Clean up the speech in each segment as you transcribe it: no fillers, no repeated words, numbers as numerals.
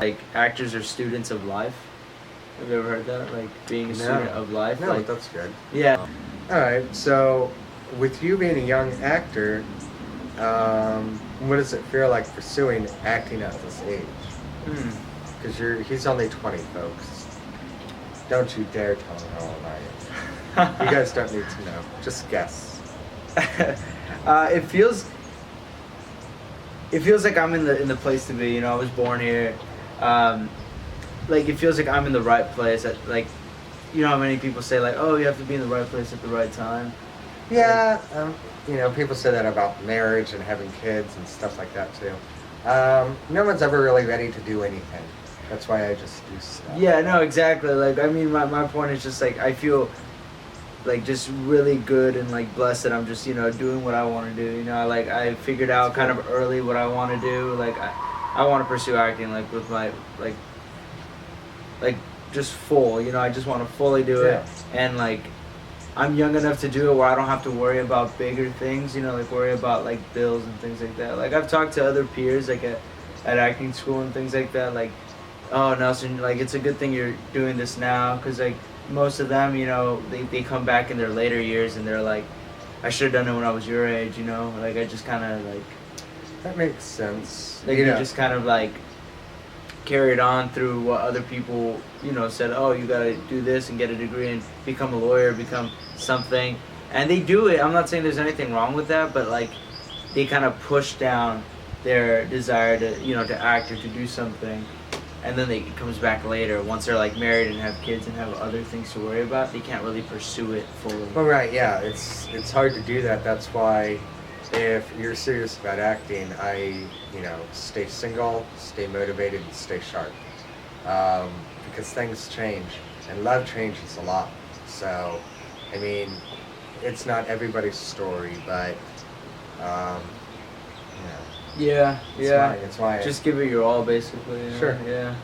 Like, actors are students of life. Have you ever heard that? Like, being a student of life? No, like, that's good. yeah. Alright, so with you being a young actor, what does it feel like pursuing acting at this age? Hmm. Because he's only 20, folks. Don't you dare tell him how old I am. You guys don't need to know. Just guess. It feels like I'm in the place to be. You know, I was born here. Like, it feels like I'm in the right place. Like, you know how many people say, like, oh, you have to be in the right place at the right time. Yeah, people say that about marriage and having kids and stuff like that too. No one's ever really ready to do anything. That's why I just do stuff. Yeah, no, exactly. Like, I mean, my point is just, like, I feel like just really good and like blessed that I'm just, you know, doing what I want to do. You know, like, I figured out kind of early what I want to do. Like, I want to pursue acting, like, with my like just full. You know, I just want to fully do it. And like, I'm young enough to do it where I don't have to worry about bigger things. You know, like worry about like bills and things like that. Like, I've talked to other peers like at acting school and things like that. Like, oh, Nelson, like, it's a good thing you're doing this now, because like most of them, you know, they come back in their later years and they're like, I should have done it when I was your age, you know? Like, I just kind of like... That makes sense. Like, you just kind of like carried on through what other people, you know, said, oh, you gotta do this and get a degree and become a lawyer, become something. And they do it. I'm not saying there's anything wrong with that, but like, they kind of push down their desire to, you know, to act or to do something. And then it comes back later once they're like married and have kids and have other things to worry about. They can't really pursue it fully. Well, right, yeah, it's hard to do that. That's why, if you're serious about acting, stay single, stay motivated, and stay sharp. Because things change, and love changes a lot. So, I mean, it's not everybody's story, but yeah. It's why. Just give it your all, basically. You know? Sure. Yeah.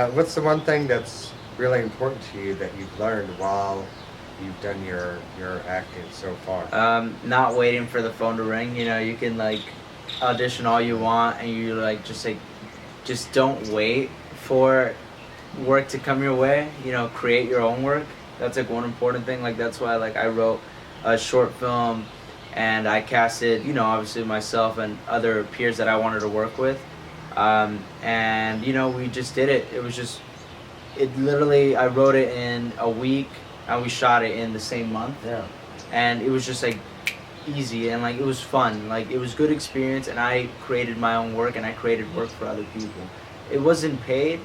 What's the one thing that's really important to you that you've learned while you've done your acting so far? Not waiting for the phone to ring. You know, you can like audition all you want, and you just don't wait for work to come your way. You know, create your own work. That's like one important thing. Like, that's why like I wrote a short film. And I casted, you know, obviously myself and other peers that I wanted to work with. And, you know, we just did it. It literally, I wrote it in a week and we shot it in the same month. Yeah. And it was just like easy and like it was fun. Like, it was good experience, and I created my own work and I created work for other people. It wasn't paid.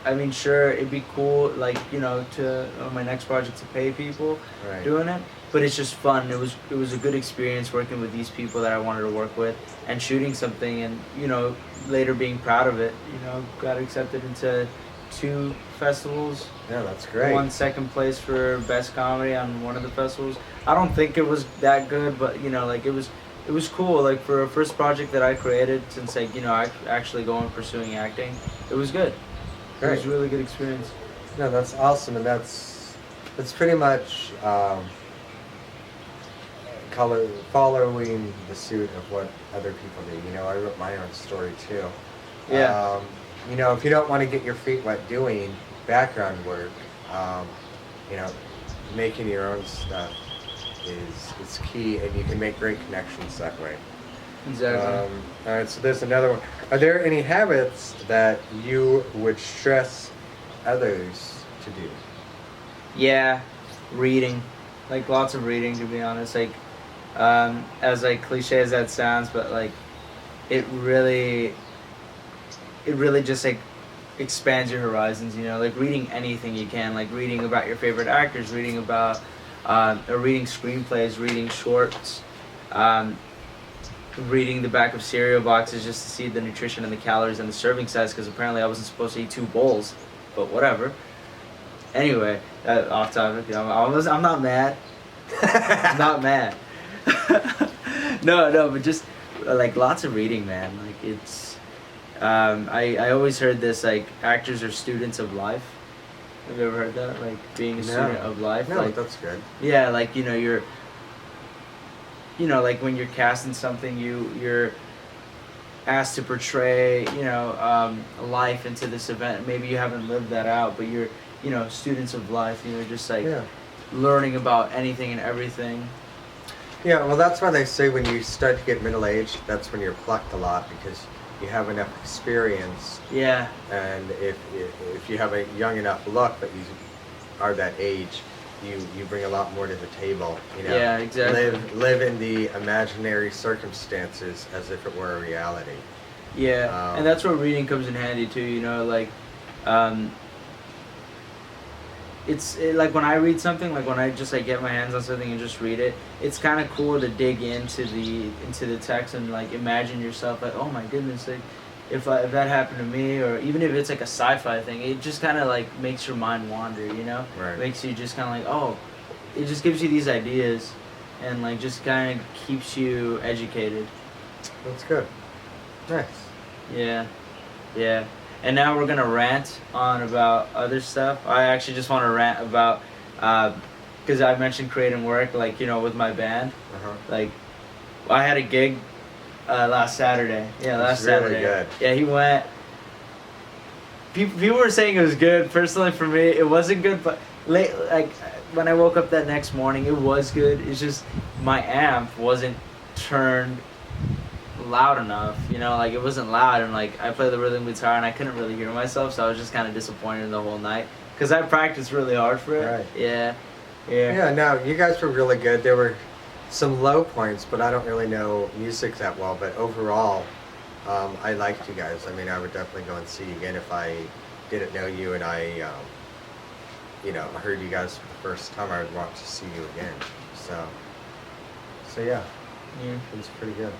I mean, sure, it'd be cool, like, you know, to on my next project to pay people doing it. But it's just fun. It was a good experience working with these people that I wanted to work with and shooting something, and, you know, later being proud of it. You know, got accepted into 2 festivals. Yeah, that's great. Won second place for best comedy on one of the festivals. I don't think it was that good, but, you know, like, it was cool. Like, for a first project that I created, since, like, you know, I actually going pursuing acting, it was good. Great. It was a really good experience. No, that's awesome, and that's pretty much following the suit of what other people do. You know, I wrote my own story too. Yeah. You know, if you don't want to get your feet wet doing background work, you know, making your own stuff is key, and you can make great connections that way. Exactly. All right, so there's another one. Are there any habits that you would stress others to do? Yeah, reading. Like, lots of reading, to be honest. Like, as like cliche as that sounds, but like, it really just like expands your horizons. You know, like reading anything you can, like reading about your favorite actors, reading about or reading screenplays, reading shorts, reading the back of cereal boxes just to see the nutrition and the calories and the serving size, because apparently I wasn't supposed to eat 2 bowls, but whatever. Anyway, off topic. You know, I'm not mad. I'm not mad. No, but just like lots of reading, man. Like, it's I always heard this, like, actors are students of life. Have you ever heard that? Like, being a student of life. No, like, that's good. Yeah, like, you know, like when you're casting something, you're asked to portray, life into this event. Maybe you haven't lived that out, but you're, students of life. Just like learning about anything and everything. Yeah, well, that's why they say when you start to get middle-aged, that's when you're plucked a lot, because you have enough experience. Yeah. And if you have a young enough look, but you are that age, you bring a lot more to the table. Yeah, exactly. Live in the imaginary circumstances as if it were a reality. Yeah, and that's where reading comes in handy too. It's like when I read something, like when I just like get my hands on something and just read it, it's kind of cool to dig into the text and like imagine yourself like, oh my goodness, like if that happened to me, or even if it's like a sci-fi thing, it just kind of like makes your mind wander, Right. Makes you just kind of like, oh, it just gives you these ideas, and like just kind of keeps you educated. That's good. Nice. Yeah. And now we're gonna rant on about other stuff. I actually just want to rant about, because I mentioned creating work, like with my band. Like, I had a gig last Saturday. Yeah, last Saturday. Really good. Yeah, he went. People were saying it was good. Personally, for me, it wasn't good. But late, like when I woke up that next morning, it was good. It's just my amp wasn't turned loud enough, like it wasn't loud, and like I play the rhythm guitar and I couldn't really hear myself, so I was just kind of disappointed the whole night because I practiced really hard for it. Right. Yeah. No, you guys were really good. There were some low points, but I don't really know music that well, but overall I liked you guys. I mean, I would definitely go and see you again if I didn't know you and I heard you guys for the first time. I would want to see you again. So yeah, it was pretty good.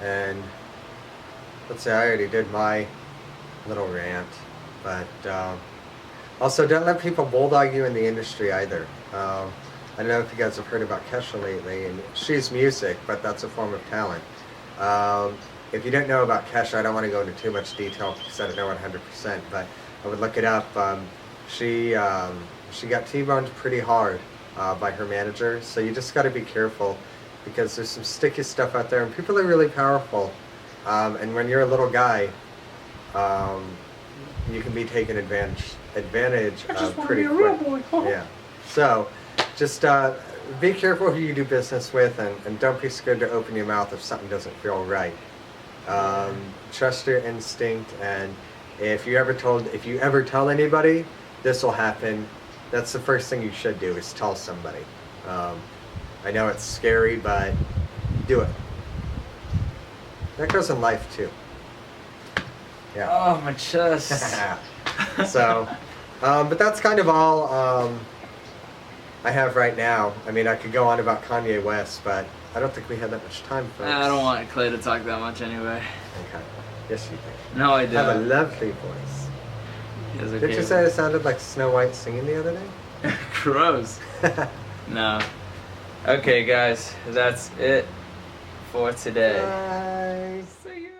And let's say I already did my little rant, but also don't let people bulldog you in the industry either. I don't know if you guys have heard about Kesha lately, and she's music, but that's a form of talent. If you don't know about Kesha, I don't want to go into too much detail because I don't know 100%, but I would look it up. She got T-boned pretty hard by her manager, so you just got to be careful, because there's some sticky stuff out there, and people are really powerful. And when you're a little guy, you can be taken advantage of pretty quick. Yeah. So, just be careful who you do business with, and don't be scared to open your mouth if something doesn't feel right. Trust your instinct, and if you ever tell anybody, this will happen. That's the first thing you should do, is tell somebody. I know it's scary, but do it. That goes in life too. Yeah. Oh, my chest. So, but that's kind of all I have right now. I mean, I could go on about Kanye West, but I don't think we have that much time, folks. I don't want Clay to talk that much anyway. Okay. Yes, you do. No, I don't. Have a lovely voice. Okay. Did you say it sounded like Snow White singing the other day? Gross. No. Okay, guys, that's it for today. Bye. See you.